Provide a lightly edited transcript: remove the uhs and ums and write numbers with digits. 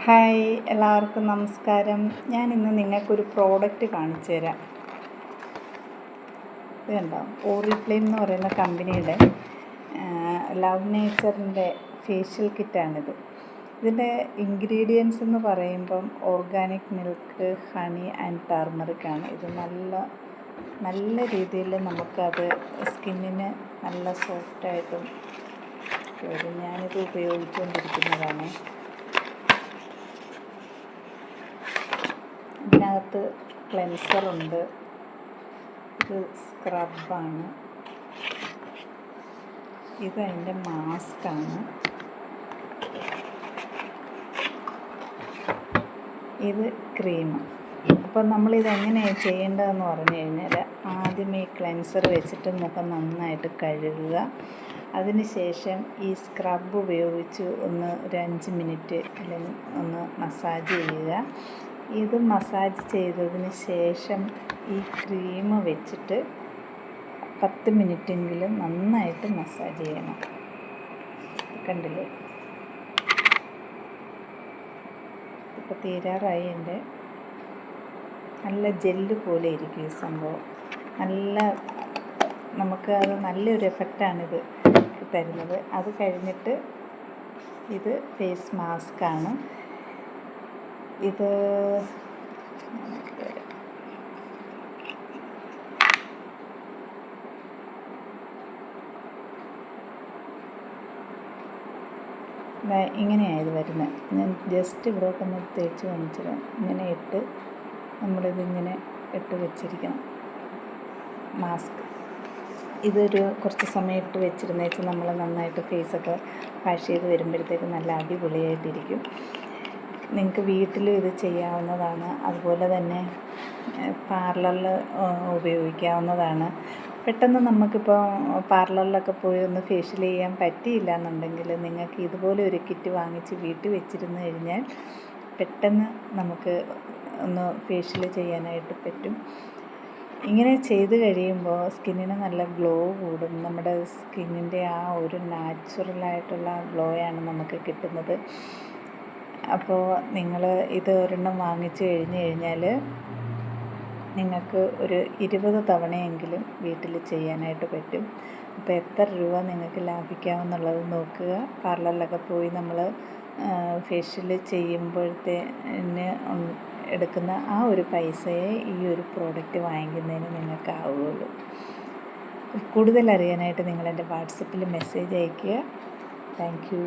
Hi, എല്ലാവർക്കും നമസ്കാരം. ഞാനിന്ന് നിങ്ങൾക്കൊരു പ്രോഡക്റ്റ് കാണിച്ചു തരാം. ഇത് കണ്ടോ, ഓറിഫ്ലെയിം എന്ന് പറയുന്ന കമ്പനിയുടെ ലവ് നേച്ചറിൻ്റെ ഫേഷ്യൽ കിറ്റാണിത്. ഇതിൻ്റെ ഇൻഗ്രീഡിയൻസ് എന്ന് പറയുമ്പം ഓർഗാനിക് മിൽക്ക്, ഹണി ആൻഡ് ടർമറിക്കാണ്. ഇത് നല്ല രീതിയിൽ നമുക്കത് സ്കിന്നിന് നല്ല സോഫ്റ്റായിട്ടും വരും. ഞാനിത് ഉപയോഗിച്ചുകൊണ്ടിരിക്കുന്നതാണ്. ഇതിനകത്ത് ക്ലെൻസറുണ്ട്, ഇത് സ്ക്രബാണ്, ഇത് അതിൻ്റെ മാസ്കാണ്, ഇത് ക്രീം. അപ്പോൾ നമ്മളിതെങ്ങനെയാണ് ചെയ്യേണ്ടതെന്ന് പറഞ്ഞു കഴിഞ്ഞാൽ, ആദ്യമേ ഈ ക്ലെൻസർ വെച്ചിട്ട് മുഖം നന്നായിട്ട് കഴുകുക. അതിനുശേഷം ഈ സ്ക്രബ് ഉപയോഗിച്ച് ഒരു 5 മിനിറ്റ് അല്ലെങ്കിൽ ഒന്ന് മസാജ് ചെയ്യുക. ഇത് മസാജ് ചെയ്തതിന് ശേഷം ഈ ക്രീം വെച്ചിട്ട് 10 മിനിറ്റെങ്കിലും നന്നായിട്ട് മസാജ് ചെയ്യണം. കണ്ടില്ലേ, ഇപ്പോൾ തീരാറായി. എൻ്റെ നല്ല ജെല്ല് പോലെ ഇരിക്കും ഈ സംഭവം. അത് നല്ലൊരു എഫക്റ്റാണിത് തരുന്നത്. അത് കഴിഞ്ഞിട്ട് ഇത് ഫേസ് മാസ്കാണ്. ഇത് ഇങ്ങനെയാണ് ഇത് വരുന്നത്. ഞാൻ ജസ്റ്റ് ഇവിടോട്ടൊന്ന് തേച്ച് കാണിച്ചത്. ഇങ്ങനെ നമ്മളിതിങ്ങനെ ഇട്ട് വെച്ചിരിക്കണം മാസ്ക്. ഇതൊരു കുറച്ച് സമയം ഇട്ട് വെച്ചിരുന്നേച്ച് നമ്മൾ നന്നായിട്ട് ഫേസൊക്കെ വാഷ് ചെയ്ത് വരുമ്പോഴത്തേക്ക് നല്ല അടിപൊളിയായിട്ടിരിക്കും. നിങ്ങൾക്ക് വീട്ടിലും ഇത് ചെയ്യാവുന്നതാണ്. അതുപോലെ തന്നെ പാർലറിൽ ഉപയോഗിക്കാവുന്നതാണ്. പെട്ടെന്ന് നമുക്കിപ്പോൾ പാർലറിലൊക്കെ പോയി ഒന്ന് ഫേഷ്യൽ ചെയ്യാൻ പറ്റിയില്ല എന്നുണ്ടെങ്കിൽ നിങ്ങൾക്ക് ഇതുപോലെ ഒരു കിറ്റ് വാങ്ങിച്ച് വീട്ടിൽ വെച്ചിരുന്ന് കഴിഞ്ഞാൽ പെട്ടെന്ന് നമുക്ക് ഒന്ന് ഫേഷ്യൽ ചെയ്യാനായിട്ട് പറ്റും. ഇങ്ങനെ ചെയ്ത് കഴിയുമ്പോൾ സ്കിന്നിന് നല്ല ഗ്ലോ കൂടും. നമ്മുടെ സ്കിന്നിൻ്റെ ആ ഒരു നാച്ചുറലായിട്ടുള്ള ഗ്ലോയാണ് നമുക്ക് കിട്ടുന്നത്. അപ്പോൾ നിങ്ങൾ ഇത് ഒരെണ്ണം വാങ്ങിച്ചു കഴിഞ്ഞാൽ നിങ്ങൾക്ക് ഒരു 20 തവണയെങ്കിലും വീട്ടിൽ ചെയ്യാനായിട്ട് പറ്റും. അപ്പോൾ എത്ര രൂപ നിങ്ങൾക്ക് ലാഭിക്കാമെന്നുള്ളത് നോക്കുക. പാർലറിലൊക്കെ പോയി നമ്മൾ ഫേഷ്യൽ ചെയ്യുമ്പോഴത്തേന് എടുക്കുന്ന ആ ഒരു പൈസയെ ഈ ഒരു പ്രോഡക്റ്റ് വാങ്ങിക്കുന്നതിന് നിങ്ങൾക്ക് ആവുകയുള്ളൂ. കൂടുതൽ അറിയാനായിട്ട് നിങ്ങളെൻ്റെ വാട്സപ്പിൽ മെസ്സേജ് അയയ്ക്കുക. Thank you.